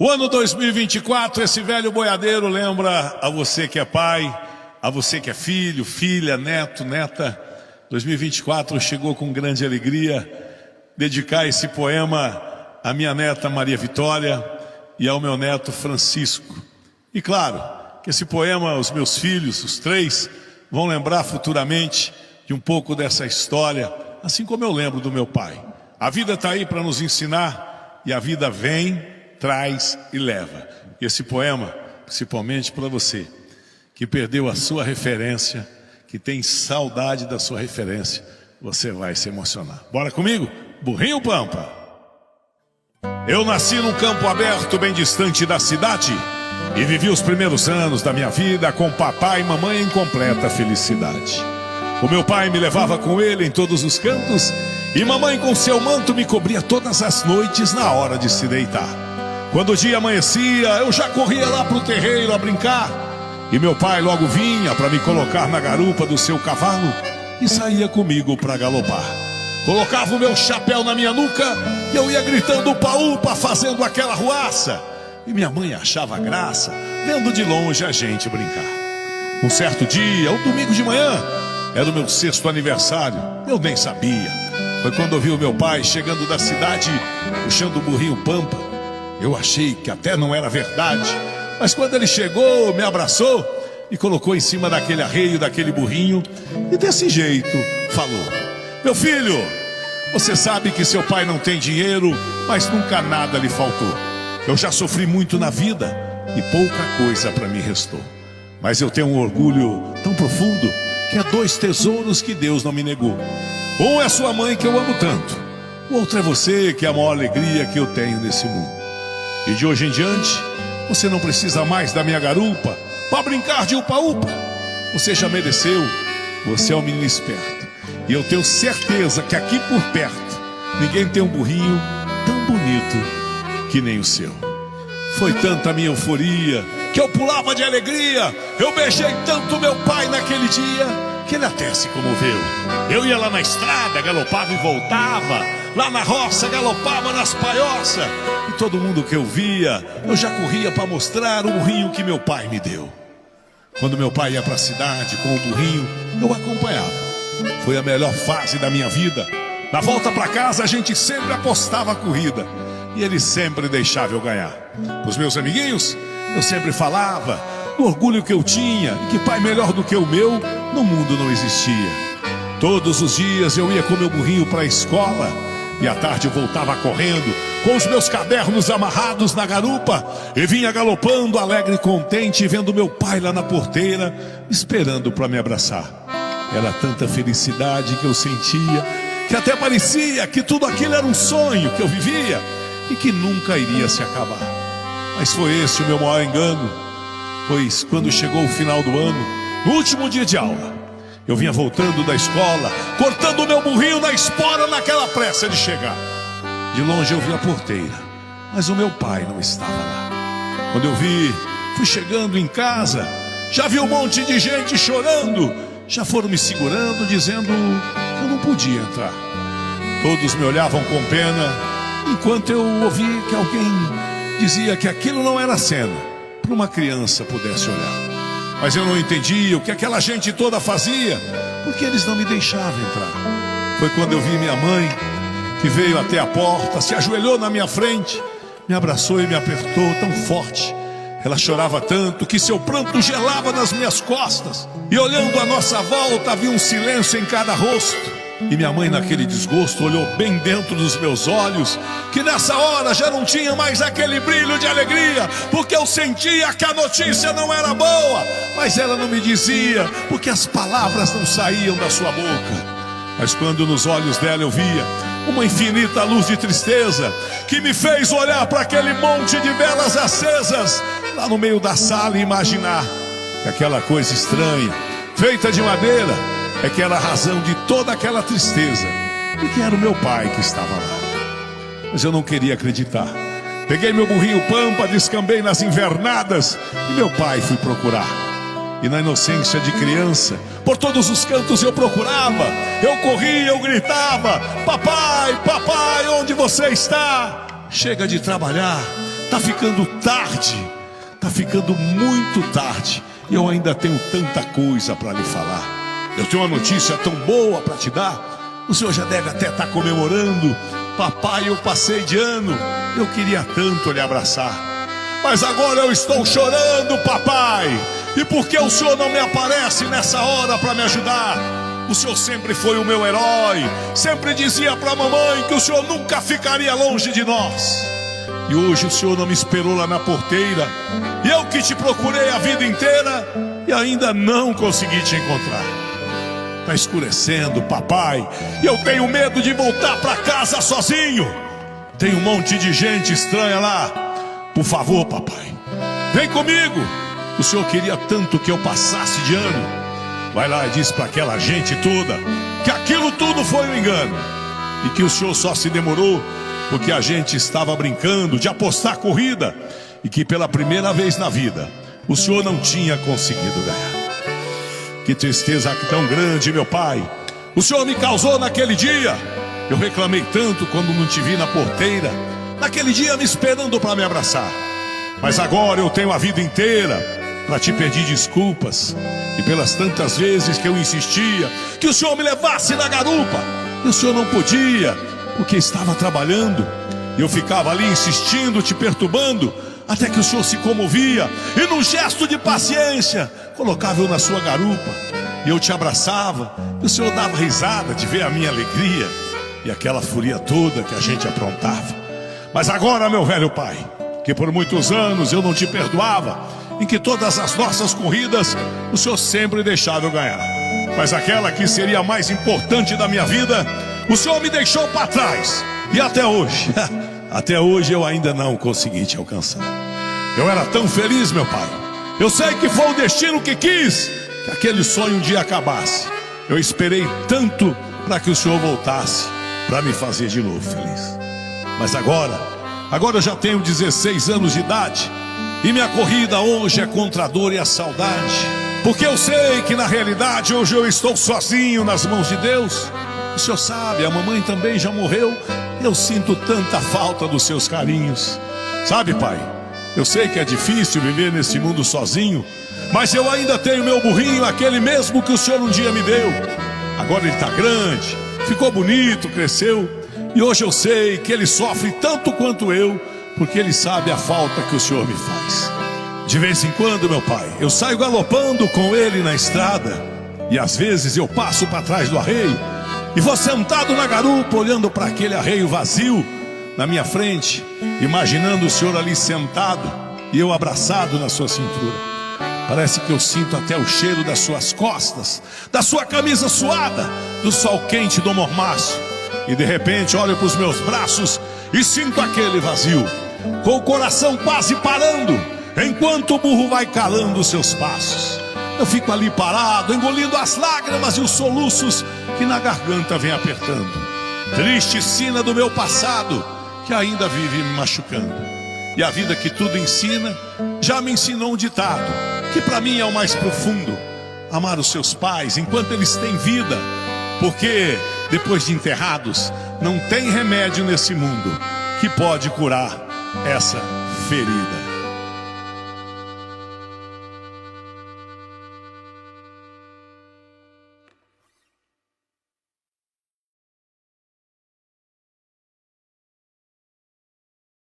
O ano 2024, esse velho boiadeiro lembra a você que é pai, a você que é filho, filha, neto, neta. 2024 chegou com grande alegria dedicar esse poema à minha neta Maria Vitória e ao meu neto Francisco. E claro, que esse poema, os meus filhos, os três, vão lembrar futuramente de um pouco dessa história, assim como eu lembro do meu pai. A vida está aí para nos ensinar e a vida vem, traz e leva. E esse poema, principalmente para você, que perdeu a sua referência, que tem saudade da sua referência, você vai se emocionar. Bora comigo? Burrinho Pampa. Eu nasci num campo aberto bem distante da cidade e vivi os primeiros anos da minha vida com papai e mamãe em completa felicidade. O meu pai me levava com ele em todos os cantos e mamãe com seu manto me cobria todas as noites na hora de se deitar. Quando o dia amanhecia, eu já corria lá pro terreiro a brincar e meu pai logo vinha para me colocar na garupa do seu cavalo e saía comigo para galopar. Colocava o meu chapéu na minha nuca e eu ia gritando upa-upa, fazendo aquela ruaça. E minha mãe achava graça, vendo de longe a gente brincar. Um certo dia, um domingo de manhã, era o meu 6º aniversário, eu nem sabia. Foi quando eu vi o meu pai chegando da cidade, puxando o burrinho Pampa. Eu achei que até não era verdade, mas quando ele chegou, me abraçou e colocou em cima daquele arreio, daquele burrinho, e desse jeito falou: meu filho, você sabe que seu pai não tem dinheiro, mas nunca nada lhe faltou. Eu já sofri muito na vida e pouca coisa para mim restou. Mas eu tenho um orgulho tão profundo que há 2 tesouros que Deus não me negou. Um é sua mãe, que eu amo tanto. O outro é você, que é a maior alegria que eu tenho nesse mundo. E de hoje em diante, você não precisa mais da minha garupa para brincar de upa-upa. Você já mereceu, você é um menino esperto. E eu tenho certeza que aqui por perto ninguém tem um burrinho tão bonito que nem o seu. Foi tanta minha euforia que eu pulava de alegria. Eu beijei tanto meu pai naquele dia que ele até se comoveu. Eu ia lá na estrada, galopava e voltava. Lá na roça, galopava nas palhoças. E todo mundo que eu via, eu já corria para mostrar o burrinho que meu pai me deu. Quando meu pai ia para a cidade com o burrinho, eu acompanhava. Foi a melhor fase da minha vida. Na volta para casa, a gente sempre apostava a corrida e ele sempre deixava eu ganhar. Os meus amiguinhos, eu sempre falava do orgulho que eu tinha e que pai melhor do que o meu no mundo não existia. Todos os dias eu ia com meu burrinho para a escola e à tarde eu voltava correndo com os meus cadernos amarrados na garupa e vinha galopando alegre e contente, vendo meu pai lá na porteira esperando para me abraçar. Era tanta felicidade que eu sentia que até parecia que tudo aquilo era um sonho que eu vivia e que nunca iria se acabar. Mas foi esse o meu maior engano, pois quando chegou o final do ano, no último dia de aula, eu vinha voltando da escola, cortando o meu burrinho na espora naquela pressa de chegar. De longe eu vi a porteira, mas o meu pai não estava lá. Quando eu vi, fui chegando em casa, já vi um monte de gente chorando, já foram me segurando, dizendo que eu não podia entrar. Todos me olhavam com pena, enquanto eu ouvia que alguém dizia que aquilo não era cena para uma criança pudesse olhar. Mas eu não entendia o que aquela gente toda fazia, porque eles não me deixavam entrar. Foi quando eu vi minha mãe, que veio até a porta, se ajoelhou na minha frente, me abraçou e me apertou tão forte. Ela chorava tanto que seu pranto gelava nas minhas costas. E olhando à nossa volta, havia um silêncio em cada rosto. E minha mãe, naquele desgosto, olhou bem dentro dos meus olhos, que nessa hora já não tinha mais aquele brilho de alegria, porque eu sentia que a notícia não era boa, mas ela não me dizia, porque as palavras não saíam da sua boca. Mas quando nos olhos dela eu via uma infinita luz de tristeza, que me fez olhar para aquele monte de velas acesas lá no meio da sala e imaginar que aquela coisa estranha, feita de madeira, é que era a razão de toda aquela tristeza e que era o meu pai que estava lá. Mas eu não queria acreditar. Peguei meu burrinho Pampa, descambei nas invernadas e meu pai fui procurar. E na inocência de criança, por todos os cantos eu procurava, eu corria, eu gritava: papai, papai, onde você está? Chega de trabalhar, Tá ficando tarde, tá ficando muito tarde, e eu ainda tenho tanta coisa para lhe falar. Eu tenho uma notícia tão boa para te dar. O senhor já deve até estar comemorando. Papai, eu passei de ano, eu queria tanto lhe abraçar, mas agora eu estou chorando, papai. E por que o senhor não me aparece nessa hora para me ajudar? O senhor sempre foi o meu herói, sempre dizia para a mamãe que o senhor nunca ficaria longe de nós. E hoje o senhor não me esperou lá na porteira, e eu que te procurei a vida inteira e ainda não consegui te encontrar. Está escurecendo, papai, e eu tenho medo de voltar para casa sozinho. Tem um monte de gente estranha lá. Por favor, papai, vem comigo. O senhor queria tanto que eu passasse de ano. Vai lá e diz para aquela gente toda que aquilo tudo foi um engano, e que o senhor só se demorou porque a gente estava brincando de apostar corrida, e que pela primeira vez na vida o senhor não tinha conseguido ganhar. Que tristeza tão grande, meu pai, o senhor me causou naquele dia. Eu reclamei tanto quando não te vi na porteira, naquele dia me esperando para me abraçar. Mas agora eu tenho a vida inteira para te pedir desculpas, e pelas tantas vezes que eu insistia que o senhor me levasse na garupa, e o senhor não podia, porque estava trabalhando. E eu ficava ali insistindo, te perturbando, até que o senhor se comovia, e num gesto de paciência colocava eu na sua garupa, e eu te abraçava, e o senhor dava risada de ver a minha alegria e aquela furia toda que a gente aprontava. Mas agora, meu velho pai, que por muitos anos eu não te perdoava, em que todas as nossas corridas o senhor sempre deixava eu ganhar, mas aquela que seria a mais importante da minha vida, o senhor me deixou para trás. E até hoje eu ainda não consegui te alcançar. Eu era tão feliz, meu pai. Eu sei que foi o destino que quis que aquele sonho um dia acabasse. Eu esperei tanto para que o senhor voltasse para me fazer de novo feliz. Mas agora eu já tenho 16 anos de idade, e minha corrida hoje é contra a dor e a saudade, porque eu sei que na realidade hoje eu estou sozinho nas mãos de Deus. O senhor sabe, a mamãe também já morreu, e eu sinto tanta falta dos seus carinhos. Sabe, pai, eu sei que é difícil viver nesse mundo sozinho, mas eu ainda tenho meu burrinho, aquele mesmo que o senhor um dia me deu. Agora ele está grande, ficou bonito, cresceu, e hoje eu sei que ele sofre tanto quanto eu, porque ele sabe a falta que o senhor me faz. De vez em quando, meu pai, eu saio galopando com ele na estrada, e às vezes eu passo para trás do arreio e vou sentado na garupa olhando para aquele arreio vazio na minha frente, imaginando o senhor ali sentado e eu abraçado na sua cintura. Parece que eu sinto até o cheiro das suas costas, da sua camisa suada, do sol quente do mormaço. E de repente olho para os meus braços e sinto aquele vazio, com o coração quase parando, enquanto o burro vai calando os seus passos. Eu fico ali parado, engolindo as lágrimas e os soluços que na garganta vem apertando. Triste sina do meu passado, que ainda vive me machucando. E a vida que tudo ensina, já me ensinou um ditado, que para mim é o mais profundo: amar os seus pais enquanto eles têm vida, porque depois de enterrados, não tem remédio nesse mundo que pode curar essa ferida.